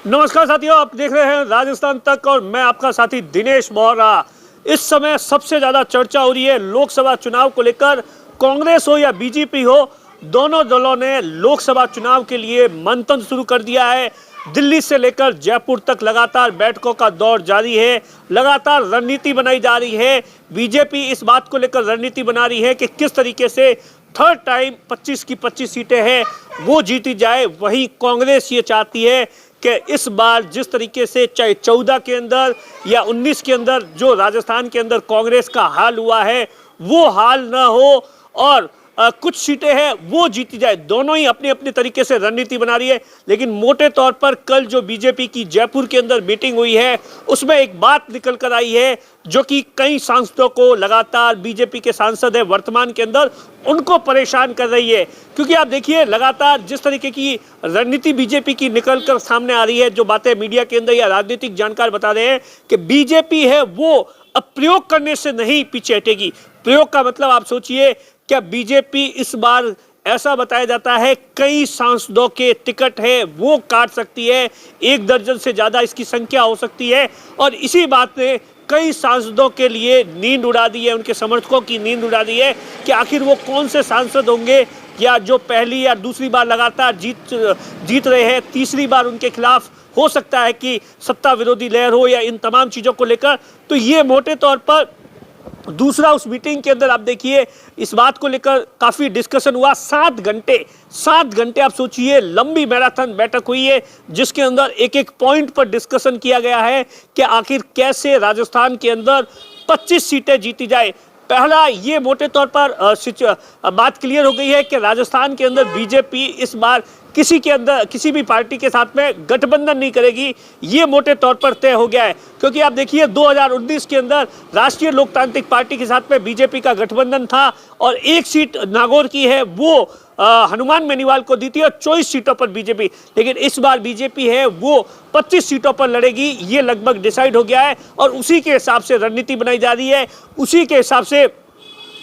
नमस्कार साथियों, आप देख रहे हैं राजस्थान तक और मैं आपका साथी दिनेश बोहरा। इस समय सबसे ज्यादा चर्चा हो रही है लोकसभा चुनाव को लेकर। कांग्रेस हो या बीजेपी हो, दोनों दलों ने लोकसभा चुनाव के लिए मंथन शुरू कर दिया है। दिल्ली से लेकर जयपुर तक लगातार बैठकों का दौर जारी है, लगातार रणनीति बनाई जा रही है। बीजेपी इस बात को लेकर रणनीति बना रही है कि किस तरीके से थर्ड टाइम 25 की 25 सीटें हैं वो जीती जाए। वहीं कांग्रेस ये चाहती है कि इस बार जिस तरीके से चाहे 14 के अंदर या 19 के अंदर जो राजस्थान के अंदर कांग्रेस का हाल हुआ है वो हाल ना हो और कुछ सीटें हैं वो जीती जाए। दोनों ही अपने अपने तरीके से रणनीति बना रही है। लेकिन मोटे तौर पर कल जो बीजेपी की जयपुर के अंदर मीटिंग हुई है उसमें एक बात निकल कर आई है जो कि कई सांसदों को, लगातार बीजेपी के सांसद है वर्तमान के अंदर, उनको परेशान कर रही है। क्योंकि आप देखिए लगातार जिस तरीके की रणनीति बीजेपी की निकल कर सामने आ रही है, जो बातें मीडिया के अंदर या राजनीतिक जानकार बता रहे हैं कि बीजेपी है वो अब प्रयोग करने से नहीं पीछे हटेगी। प्रयोग का मतलब आप सोचिए, क्या बीजेपी इस बार ऐसा बताया जाता है कई सांसदों के टिकट है वो काट सकती है, 1 दर्जन से ज्यादा इसकी संख्या हो सकती है। और इसी बात ने कई सांसदों के लिए नींद उड़ा दी है, उनके समर्थकों की नींद उड़ा दी है कि आखिर वो कौन से सांसद होंगे या जो पहली या दूसरी बार लगातार जीत रहे हैं, तीसरी बार उनके खिलाफ हो सकता है कि सत्ता विरोधी लहर हो या इन तमाम चीजों को लेकर। तो ये मोटे तौर पर दूसरा उस मीटिंग के अंदर आप देखिए इस बात को लेकर काफी डिस्कशन हुआ। 7 घंटे आप सोचिए लंबी मैराथन बैठक हुई है जिसके अंदर एक एक पॉइंट पर डिस्कशन किया गया है कि आखिर कैसे राजस्थान के अंदर 25 सीटें जीती जाए। पहला ये मोटे तौर पर बात क्लियर हो गई है कि राजस्थान के अंदर बीजेपी इस बार किसी भी पार्टी के साथ में गठबंधन नहीं करेगी, ये मोटे तौर पर तय हो गया है। क्योंकि आप देखिए 2019 के अंदर राष्ट्रीय लोकतांत्रिक पार्टी के साथ में बीजेपी का गठबंधन था और 1 सीट नागौर की है वो हनुमान बेनीवाल को दी थी और 24 सीटों पर बीजेपी। लेकिन इस बार बीजेपी है वो 25 सीटों पर लड़ेगी, ये लगभग डिसाइड हो गया है और उसी के हिसाब से रणनीति बनाई जा रही है। उसी के हिसाब से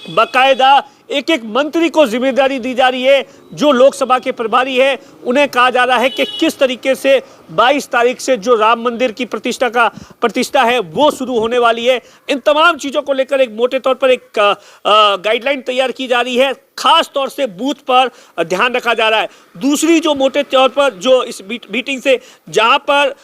बाकायदा एक एक मंत्री को जिम्मेदारी दी जा रही है। जो लोकसभा के प्रभारी है उन्हें कहा जा रहा है कि किस तरीके से 22 तारीख से जो राम मंदिर की प्रतिष्ठा है वो शुरू होने वाली है। इन तमाम चीजों को लेकर एक मोटे तौर पर एक गाइडलाइन तैयार की जा रही है, खास तौर से बूथ पर ध्यान रखा जा रहा है। दूसरी जो मोटे तौर पर जो इस मीटिंग से जहां पर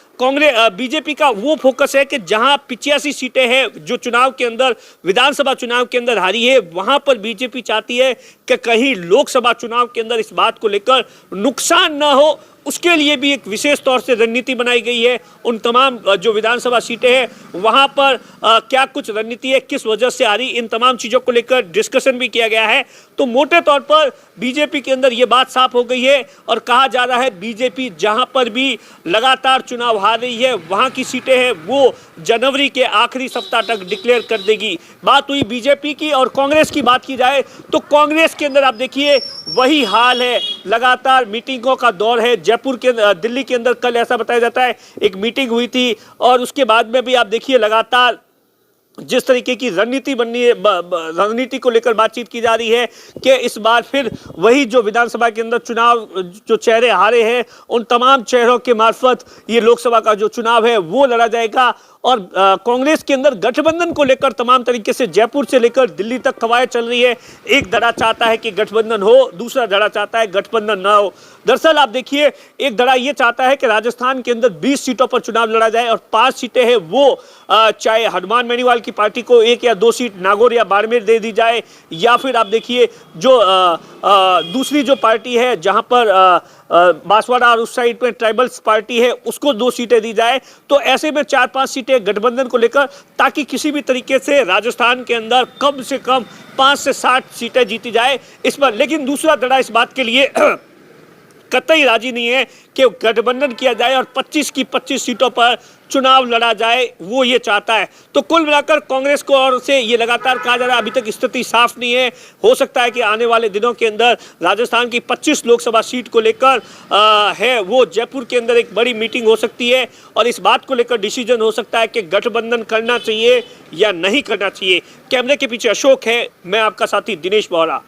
बीजेपी का वो फोकस है कि जहां 85 सीटें हैं जो चुनाव के अंदर, विधानसभा चुनाव के अंदर हारी है, वहां पर बीजेपी चाहती है कि कहीं लोकसभा चुनाव के अंदर इस बात को लेकर नुकसान ना हो। उसके लिए भी एक विशेष तौर से रणनीति बनाई गई है। उन तमाम जो विधानसभा सीटें हैं वहां पर क्या कुछ रणनीति है, किस वजह से आ रही, इन तमाम चीजों को लेकर डिस्कशन भी किया गया है। तो मोटे तौर पर बीजेपी के अंदर ये बात साफ हो गई है और कहा जा रहा है बीजेपी जहां पर भी लगातार चुनाव हार रही है वहां की सीटें हैं वो जनवरी के आखिरी सप्ताह तक डिक्लेयर कर देगी। बात हुई बीजेपी की। और कांग्रेस की बात की जाए तो कांग्रेस के अंदर आप देखिए वही हाल है, लगातार मीटिंगों का दौर है। जयपुर के दिल्ली के अंदर कल ऐसा बताया जाता है एक मीटिंग हुई थी और उसके बाद में भी आप देखिए लगातार जिस तरीके की रणनीति बननी है, रणनीति को लेकर बातचीत की जा रही है कि इस बार फिर वही जो विधानसभा के अंदर चुनाव जो चेहरे हारे हैं उन तमाम चेहरों के मार्फत ये लोकसभा का जो चुनाव है वो लड़ा जाएगा। और कांग्रेस के अंदर गठबंधन को लेकर तमाम तरीके से जयपुर से लेकर दिल्ली तक कवायद चल रही है। एक धड़ा चाहता है कि गठबंधन हो, दूसरा धड़ा चाहता है गठबंधन ना हो। दरअसल आप देखिए एक धड़ा ये चाहता है कि राजस्थान के अंदर 20 सीटों पर चुनाव लड़ा जाए और 5 सीटें हैं वो चाहे हनुमान बेनीवाल की पार्टी को 1 या 2 सीट नागौर या बाड़मेर दे दी जाए, या फिर आप देखिए जो दूसरी जो पार्टी है जहां पर बांसवाड़ा और उस साइड पे ट्राइबल्स पार्टी है उसको 2 सीटें दी जाए। तो ऐसे में 4-5 सीटें गठबंधन को लेकर, ताकि किसी भी तरीके से राजस्थान के अंदर कम से कम 5 से 60 सीटें जीती जाए इस पर। लेकिन दूसरा धड़ा इस बात के लिए कतई राजी नहीं है कि गठबंधन किया जाए और 25 की 25 सीटों पर चुनाव लड़ा जाए, वो ये चाहता है। तो कुल मिलाकर कांग्रेस को और से ये लगातार कहा जा रहा है अभी तक स्थिति साफ नहीं है। हो सकता है कि आने वाले दिनों के अंदर राजस्थान की 25 लोकसभा सीट को लेकर है वो जयपुर के अंदर एक बड़ी मीटिंग हो सकती है और इस बात को लेकर डिसीजन हो सकता है कि गठबंधन करना चाहिए या नहीं करना चाहिए। कैमरे के पीछे अशोक है, मैं आपका साथी दिनेश बोहरा।